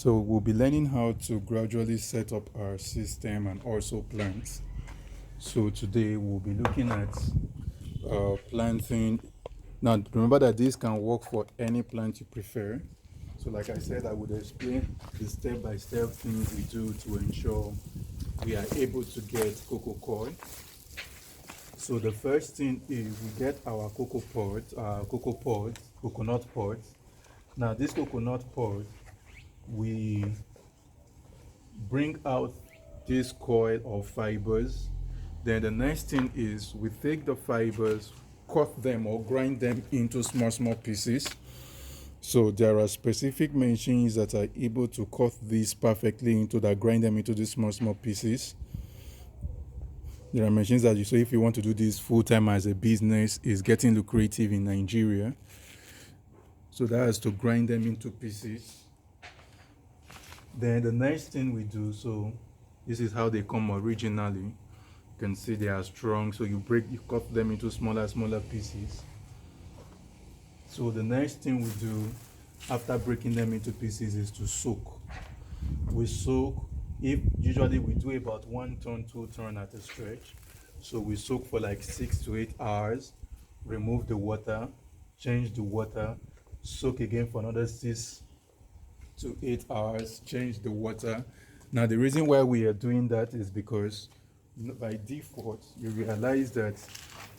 So we'll be learning how to gradually set up our system and also plants. So today we'll be looking at planting. Now remember that this can work for any plant you prefer. So like I said, I would explain the step-by-step things we do to ensure we are able to get cocoa coir. So the first thing is we get our coconut pods. Now this coconut pod, we bring out this coil of fibers. Then the next thing is we take the fibers, cut them or grind them into small pieces. So there are specific machines that are able to cut these perfectly into that, grind them into these small pieces. There are machines that so if you want to do this full time as a business, is getting lucrative in Nigeria. So that is to grind them into pieces. Then the next thing we do, so this is how they come originally. You can see they are strong, so you cut them into smaller pieces. So the next thing we do after breaking them into pieces is to soak. We soak, if usually we do about 1 turn, 2 turn at a stretch. So we soak for like 6 to 8 hours, remove the water, change the water, soak again for another 6 to 8 hours, change the water. Now the reason why we are doing that is because by default you realize that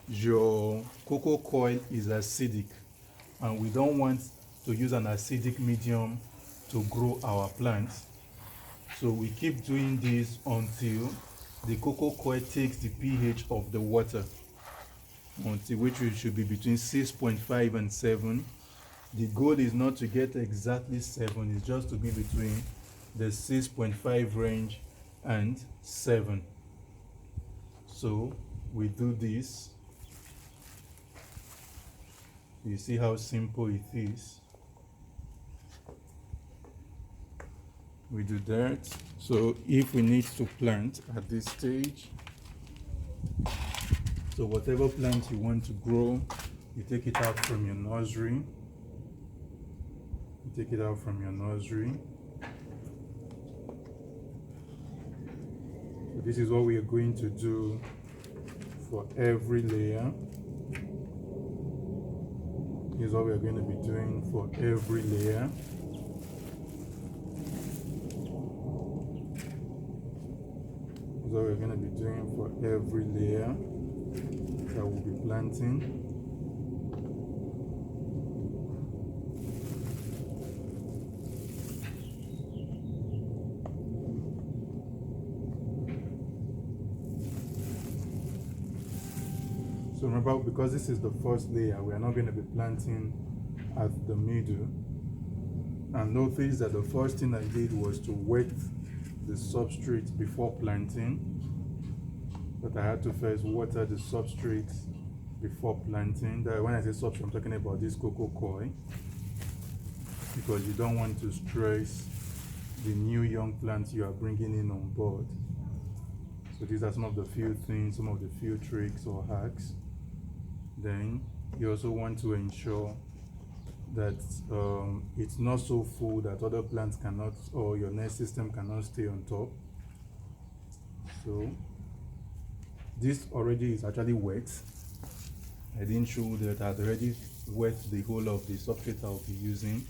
your cocoa coir is acidic, and we don't want to use an acidic medium to grow our plants. So we keep doing this until the cocoa coir takes the pH of the water, until which it should be between 6.5 and 7. The goal is not to get exactly 7, it's just to be between the 6.5 range and 7. So we do this. You see how simple it is. We do that. So if we need to plant at this stage, so whatever plant you want to grow, you take it out from your nursery. Take it out from your nursery. So this is what we are going to do for every layer. This is what we are going to be doing for every layer. This is what we're going to be doing for every layer that we'll be planting. So remember, because this is the first layer, we are not going to be planting at the middle. And notice that the first thing I did was to wet the substrate before planting. But I had to first water the substrate before planting. When I say substrate, I'm talking about this cocoa coir, because you don't want to stress the new young plants you are bringing in on board. So these are some of the few things, some of the few tricks or hacks. Then you also want to ensure that it's not so full that other plants cannot, or your nest system cannot stay on top. So this already is actually wet. I didn't show that I'd already wet the whole of the substrate I'll be using.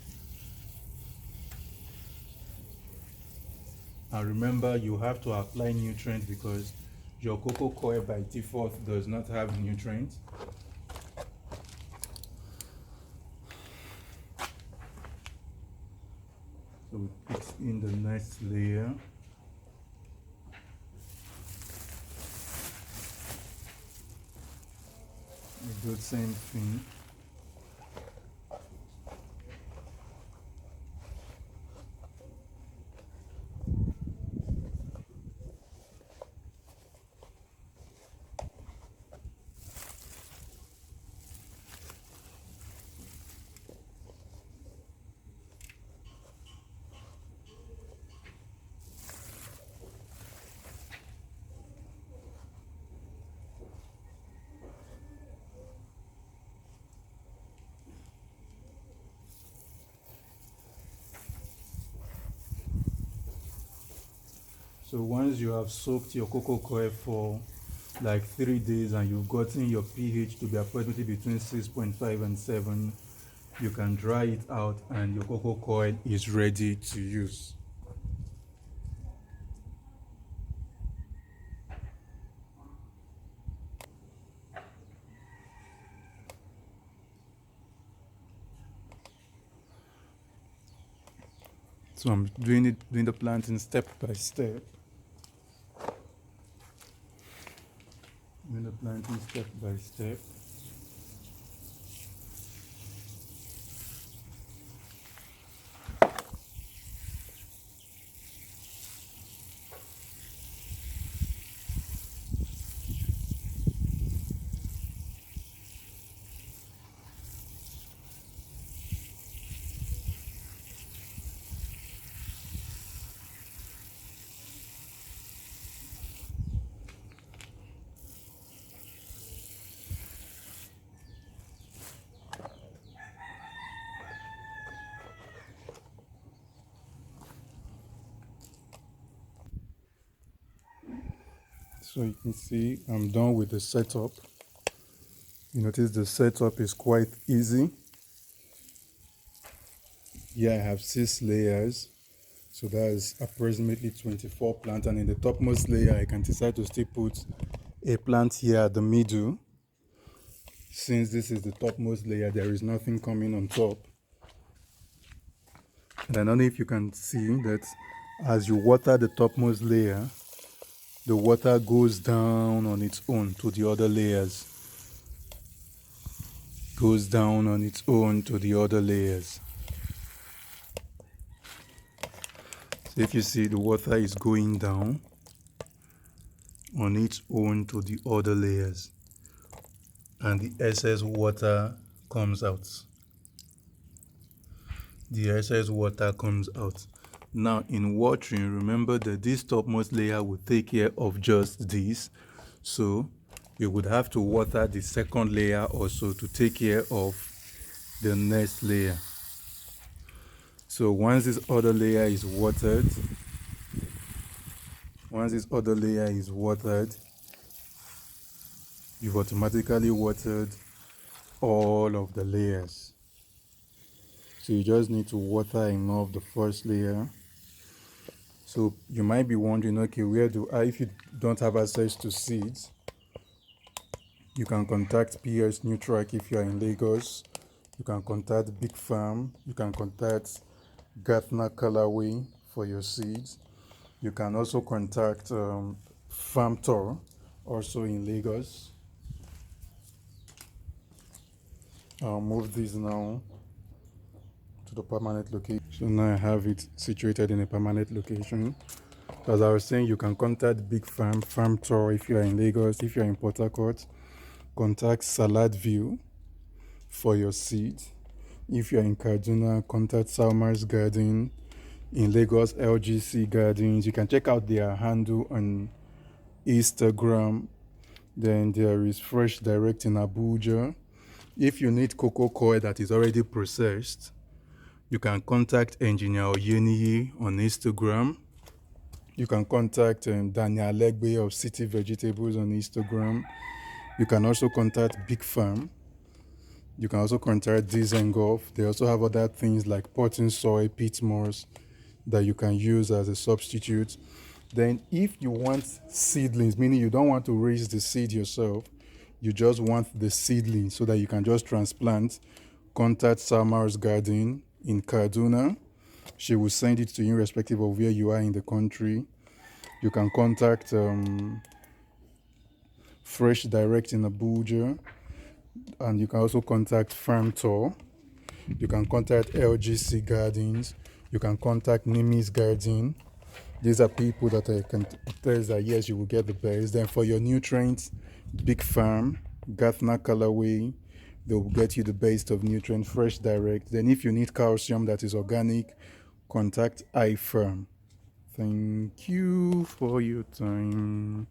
And remember, you have to apply nutrients because your cocoa coir by default does not have nutrients. So we put in the next layer. We do the same thing. So once you have soaked your cocoa coir for like 3 days and you've gotten your pH to be approximately between 6.5 and 7, you can dry it out and your cocoa coir is ready to use. So I'm doing the planting step by step. Doing the planting step by step. So you can see I'm done with the setup. You notice the setup is quite easy. Here I have 6 layers. So that is approximately 24 plants, and in the topmost layer I can decide to still put a plant here at the middle. Since this is the topmost layer, there is nothing coming on top. And I don't know if you can see that as you water the topmost layer, the water goes down on its own to the other layers. Goes down on its own to the other layers. So if you see, the water is going down on its own to the other layers, and the excess water comes out. The excess water comes out. Now in watering, remember that this topmost layer will take care of just this. So you would have to water the second layer also to take care of the next layer. So once this other layer is watered, you've automatically watered all of the layers. So you just need to water enough the first layer. So you might be wondering, okay, where do I, if you don't have access to seeds, you can contact PS Nutrac if you are in Lagos. You can contact Big Farm. You can contact Gartner Colorway for your seeds. You can also contact Farm Tour, also in Lagos. I'll move this now to the permanent location. So now I have it situated in a permanent location. As I was saying, you can contact Big Farm, Farm Tour if you are in Lagos. If you are in Port Harcourt, contact Salad View for your seeds. If you are in Kaduna, contact Salmar's Garden. In Lagos, LGC Gardens. You can check out their handle on Instagram. Then there is Fresh Direct in Abuja. If you need cocoa coir that is already processed, you can contact Engineer Oyeniyi on Instagram. You can contact Daniel Legbe of City Vegetables on Instagram. You can also contact Big Farm. You can also contact Dizengolf. They also have other things like potting soil, peat moss that you can use as a substitute. Then if you want seedlings, meaning you don't want to raise the seed yourself, you just want the seedlings so that you can just transplant, contact Salmar's Garden in Kaduna. She will send it to you irrespective of where you are in the country. You can contact Fresh Direct in Abuja, and you can also contact Farm Tour. You can contact LGC Gardens. You can contact Nimi's Garden. These are people that I can tell that yes, you will get the best. Then for your nutrients, Big Farm, Gartner Colorway, they will get you the best of nutrient, Fresh Direct. Then if you need calcium that is organic, contact iFirm. Thank you for your time.